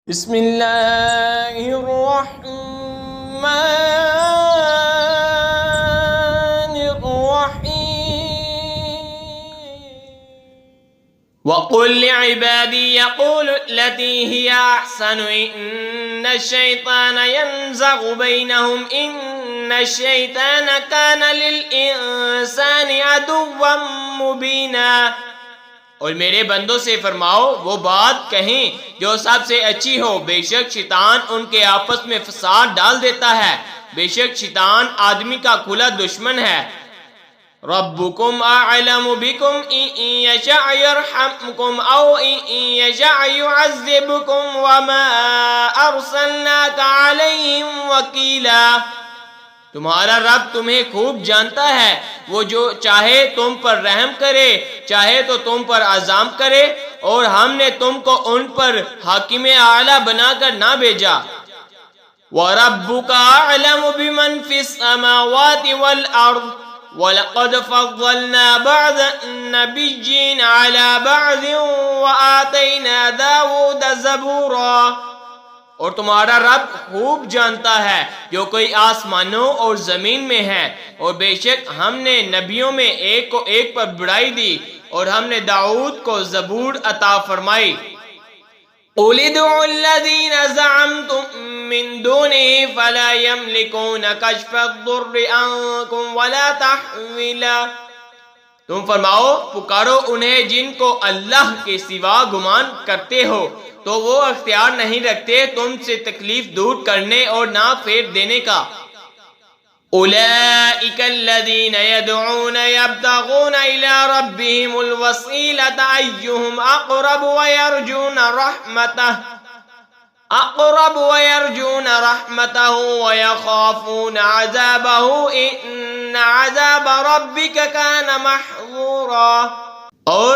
بسم اللہ الرحمن الرحیم وَقُلْ لِعِبَادِي يَقُولُوا الَّتِي هِيَ أَحْسَنُ إِنَّ الشَّيْطَانَ يَنزَغُ بَيْنَهُمْ إِنَّ الشَّيْطَانَ كَانَ لِلْإِنسَانِ عَدُوًّا مُبِينًا۔ اور میرے بندوں سے فرماؤ وہ بات کہیں جو سب سے اچھی ہو، بے شک شیطان ان کے آپس میں فساد ڈال دیتا ہے، بے شک شیطان آدمی کا کھلا دشمن ہے۔ ربکم اعلم بکم ان یشاء یرحمکم او ان یشاء یعذبکم وما ارسلناک علیہم وکیلا۔ تمہارا رب تمہیں خوب جانتا ہے، وہ جو چاہے تم پر رحم کرے، چاہے تو تم پر عذاب کرے، اور ہم نے تم کو ان پر حاکم اعلیٰ بنا کر نہ بھیجا۔ وَرَبُّكَ أَعْلَمُ بِمَنْ فِي السَّمَاوَاتِ وَالْأَرْضِ وَلَقَدْ فَضَّلْنَا بَعْضَ النَّبِيِّينَ عَلَى بَعْضٍ وَآتَيْنَا دَاوُودَ زَبُورًا۔ اور تمہارا رب خوب جانتا ہے جو کوئی آسمانوں اور زمین میں ہے، اور بے شک ہم نے نبیوں میں ایک کو ایک پر بڑائی دی، اور ہم نے داؤد کو زبور عطا فرمائی۔ قُلِ ادْعُوا الَّذِينَ زَعَمْتُم مِّن دُونِهِ فَلَا يَمْلِكُونَ كَشْفَ الضُّرِّ عَنكُمْ وَلَا تَحْوِيلًا۔ تم فرماؤ پکارو انہیں جن کو اللہ کے سوا گمان کرتے ہو، تو وہ اختیار نہیں رکھتے تم سے تکلیف دور کرنے اور نہ پھیر دینے کا۔ اولئک الذین یدعون یبتغون الی ربہم الوسیلۃ ایہم اقرب ویرجون رحمتہ ویخافون عذابہ ان عذاب ربک کان محظورا۔ اور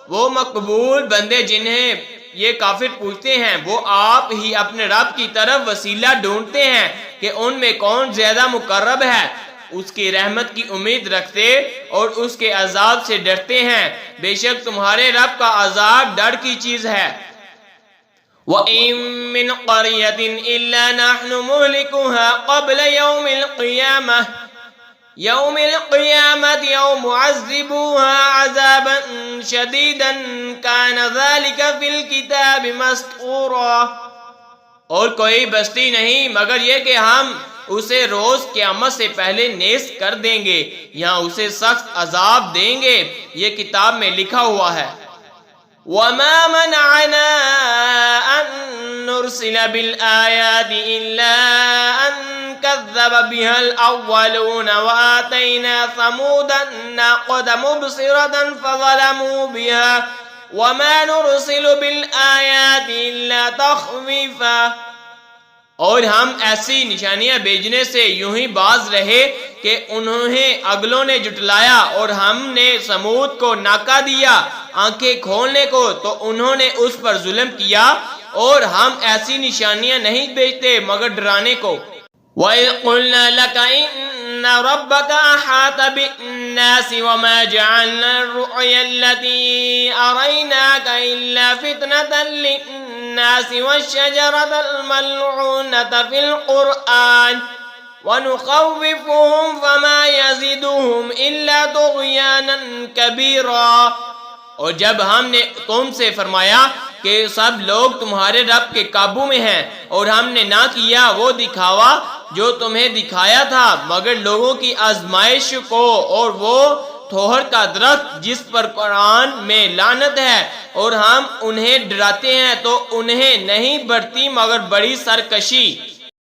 وہ مقبول بندے جنہیں یہ کافر پوچھتے ہیں، وہ آپ ہی اپنے رب کی طرف وسیلہ ڈھونڈتے ہیں کہ ان میں کون زیادہ مقرب ہے، اس کی رحمت کی امید رکھتے اور اس کے عذاب سے ڈرتے ہیں، بے شک تمہارے رب کا عذاب ڈر کی چیز ہے۔ وَإِن مِّن قَرْيَةٍ إِلَّا نَحْنُ مُهْلِكُهَا قَبْلَ يَوْمِ الْقِيَامَةِ أَوْ مُعَذِّبُوهَا عَذَابًا شَدِيدًا كَانَ ذَلِكَ فِي الْكِتَابِ مَسْطُورًا۔ اور کوئی بستی نہیں مگر یہ کہ ہم اسے روز قیامت سے پہلے نیست کر دیں گے یا اسے سخت عذاب دیں گے، یہ کتاب میں لکھا ہوا ہے۔ وَمَا مَنَعَنَا أَن نُرْسِلَ بِالْآيَاتِ إِلَّا أَن كَذَّبَ بِهَا الْأَوَّلُونَ وَآتَيْنَا ثَمُودَ النَّاقَةَ مُبْصِرَةً فَظَلَمُوا بِهَا وَمَا نُرْسِلُ بِالْآيَاتِ إِلَّا تَخْوِيفًا۔ اور ہم ایسی نشانیاں بھیجنے سے یوں ہی باز رہے کہ انہیں اگلوں نے جھٹلایا، اور ہم نے سمود کو ناکہ دیا آنکھیں کھولنے کو تو انہوں نے اس پر ظلم کیا، اور ہم ایسی نشانیاں نہیں بھیجتے مگر ڈرانے کو۔ وَإِذْ قُلْنَا لَكَ إِنَّ رَبَّكَ أَحَاطَ بِالنَّاسِ وَمَا جَعَلْنَا الرُّؤْيَا الَّتِي أَرَيْنَاكَ إِلَّا فِتْنَةً لِلنَّاسِ وَالشَّجَرَةَ الْمَلْعُونَةَ فِي الْقُرْآنِ وَنُخَوِّفُهُمْ فَمَا يَزِدُهُمْ إِلَّا طُغْيَانًا كَبِيرًا۔ اور جب ہم نے تم سے فرمایا کہ سب لوگ تمہارے رب کے قابو میں ہیں، اور ہم نے نہ کیا وہ دکھاوا جو تمہیں دکھایا تھا مگر لوگوں کی آزمائش کو، اور وہ تھوہر کا درخت جس پر قرآن میں لعنت ہے، اور ہم انہیں ڈراتے ہیں تو انہیں نہیں بڑھتی مگر بڑی سرکشی۔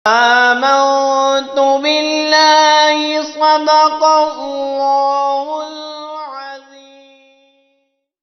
آمنت باللہ صدق